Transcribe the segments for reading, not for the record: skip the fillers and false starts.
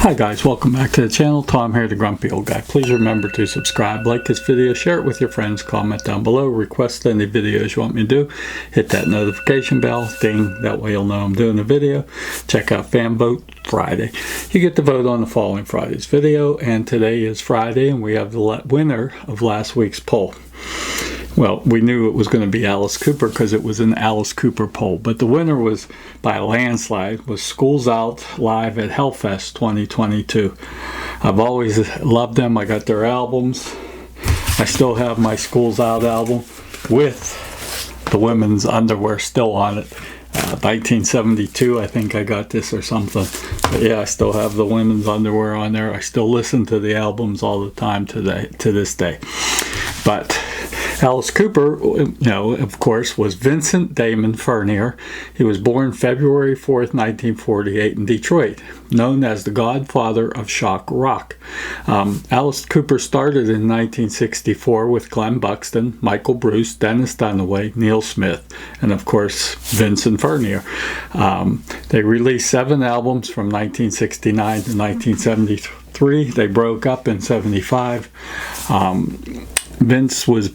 Hi guys, welcome back to the channel. Tom here, the Grumpy Old Guy. Please remember to subscribe, like this video, share it with your friends, comment down below, request any videos you want me to do, hit that notification bell, ding, that way you'll know I'm doing a video. Check out Fan Vote Friday. You get to vote on the following Friday's video, and today is Friday and we have the winner of last week's poll. Well, we knew it was going to be Alice Cooper because it was an Alice Cooper poll, but the winner was by a landslide, was Schools Out live at Hellfest 2022. I've always loved them. I got their albums. I still have my Schools Out album with the women's underwear still on it. 1972, I think I got this or something. But yeah, I still have the women's underwear on there. I still listen to the albums all the time to this day. But Alice Cooper, of course, was Vincent Damon Furnier. He was born February 4th, 1948 in Detroit, known as the godfather of shock rock. Alice Cooper started in 1964 with Glenn Buxton, Michael Bruce, Dennis Dunaway, Neil Smith, and of course, Vincent Furnier. They released 7 albums from 1969 to 1973. They broke up in 75. Vince was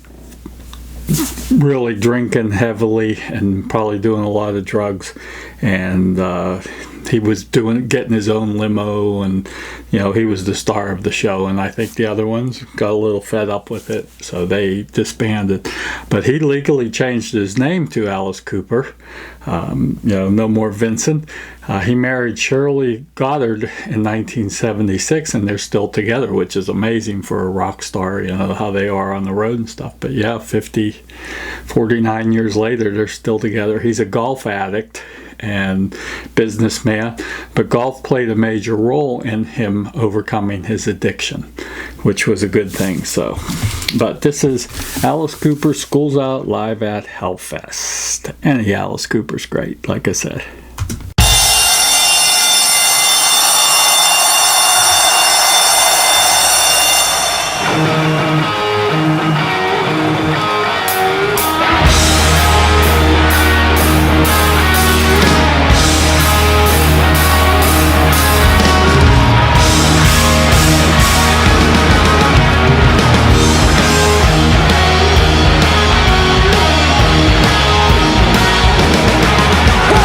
really drinking heavily and probably doing a lot of drugs, and he was getting his own limo, and he was the star of the show, and I think the other ones got a little fed up with it, so they disbanded. But he legally changed his name to Alice Cooper. No more Vincent. He married Shirley Goddard in 1976, and they're still together, which is amazing for a rock star, how they are on the road and stuff. But yeah, 49 years later, they're still together. He's a golf addict and businessman, but golf played a major role in him overcoming his addiction, which was a good thing. But this is Alice Cooper, Schools Out live at Hellfest. And yeah, Alice Cooper's great, like I said.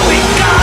We got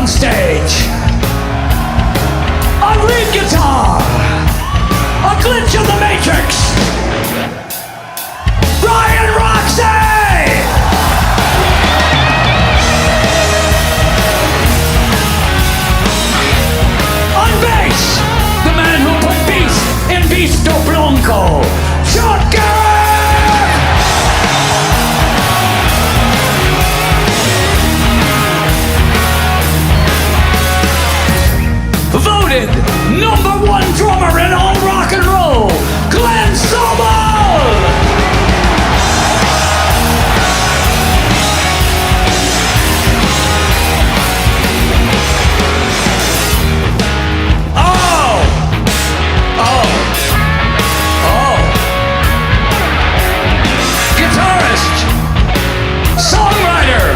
on stage. On lead guitar, a glitch of the Matrix, Ryan Roxy! On bass, the man who put Beast in Beasto Blanco, Chuck Garrett! Voted #1 drummer in all rock and roll, Glenn Sobel! Guitarist, songwriter,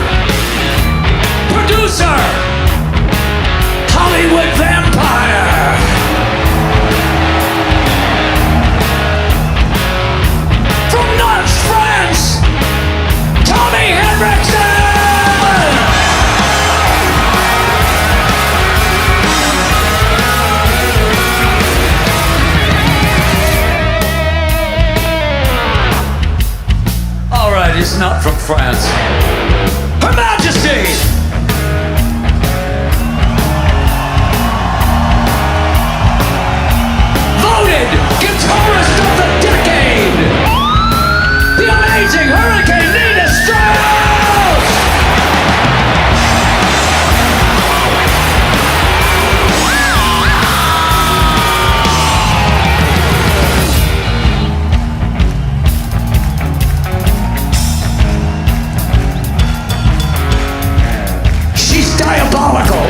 producer, Hollywood vampire. From Nantes, France, Tommy Henriksen! Alright, he's not from France. Her Majesty! Voted Guitarist of the Decade! The amazing Hurricane Nina Strauss! She's diabolical!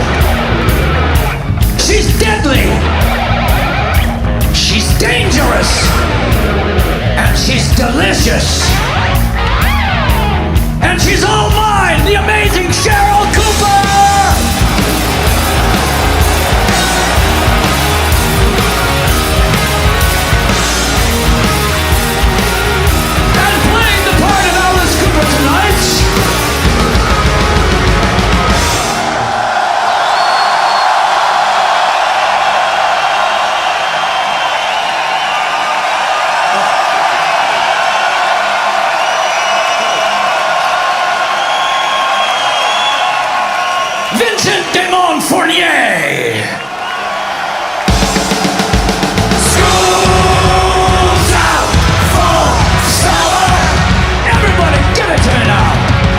She's deadly! She's dangerous! And she's delicious! And she's all mine, the amazing Cheryl Cooper! And playing the part of Alice Cooper tonight, Vincent de Montfournier! School's out for summer! Everybody give it to me now!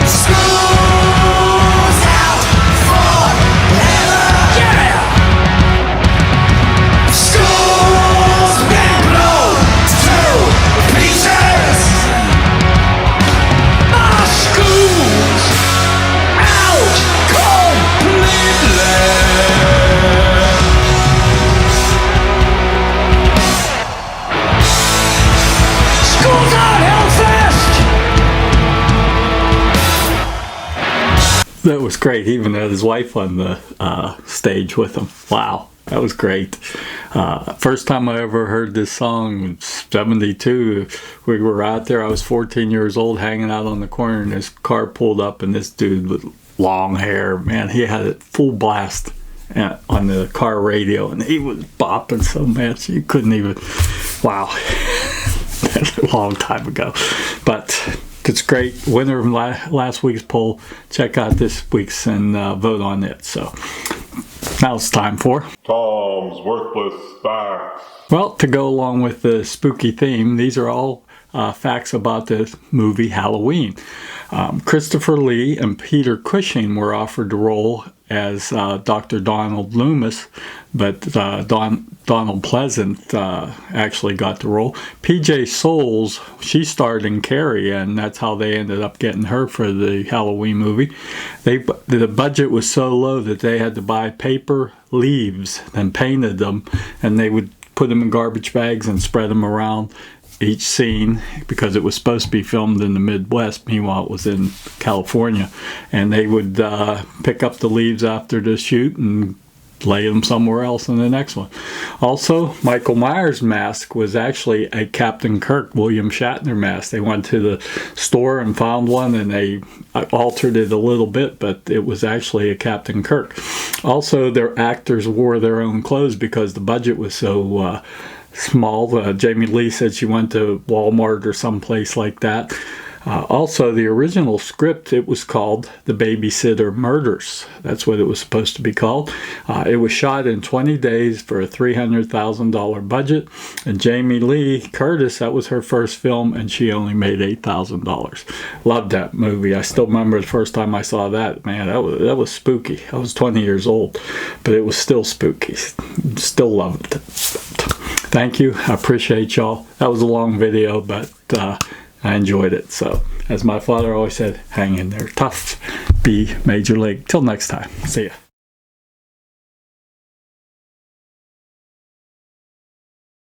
School's out forever! Yeah! School's been blown to pieces! My school's out completely! School's out, Hellfest! That was great. He even had his wife on the stage with him. Wow, that was great. First time I ever heard this song was 72. We were out there. I was 14 years old, hanging out on the corner, and this car pulled up, and this dude with long hair, man, he had it full blast on the car radio, and he was bopping so much you couldn't even. Wow. That's a long time ago, but it's great. Winner of last week's poll. Check out this week's and vote on it. So now it's time for Tom's Worthless Facts. Well, to go along with the spooky theme, these are all facts about the movie Halloween. Christopher Lee and Peter Cushing were offered the role as Dr. Donald Loomis, but Donald Pleasant actually got the role. PJ Soles, she starred in Carrie, and that's how they ended up getting her for the Halloween movie. The budget was so low that they had to buy paper leaves and painted them, and they would put them in garbage bags and spread them around each scene because it was supposed to be filmed in the Midwest. Meanwhile, it was in California, and they would pick up the leaves after the shoot and lay them somewhere else in the next one. Also, Michael Myers' mask was actually a Captain Kirk, William Shatner mask. They went to the store and found one, and they altered it a little bit, but it was actually a Captain Kirk. Also, their actors wore their own clothes because the budget was so small. Jamie Lee said she went to Walmart or someplace like that. Also, the original script, it was called The Babysitter Murders. That's what it was supposed to be called. It was shot in 20 days for a $300,000 budget. And Jamie Lee Curtis, that was her first film, and she only made $8,000. Loved that movie. I still remember the first time I saw that. Man, that was spooky. I was 20 years old, but it was still spooky. Still loved it. Thank you. I appreciate y'all. That was a long video, but I enjoyed it. So, as my father always said, hang in there. Tough. Be Major League. Till next time. See ya.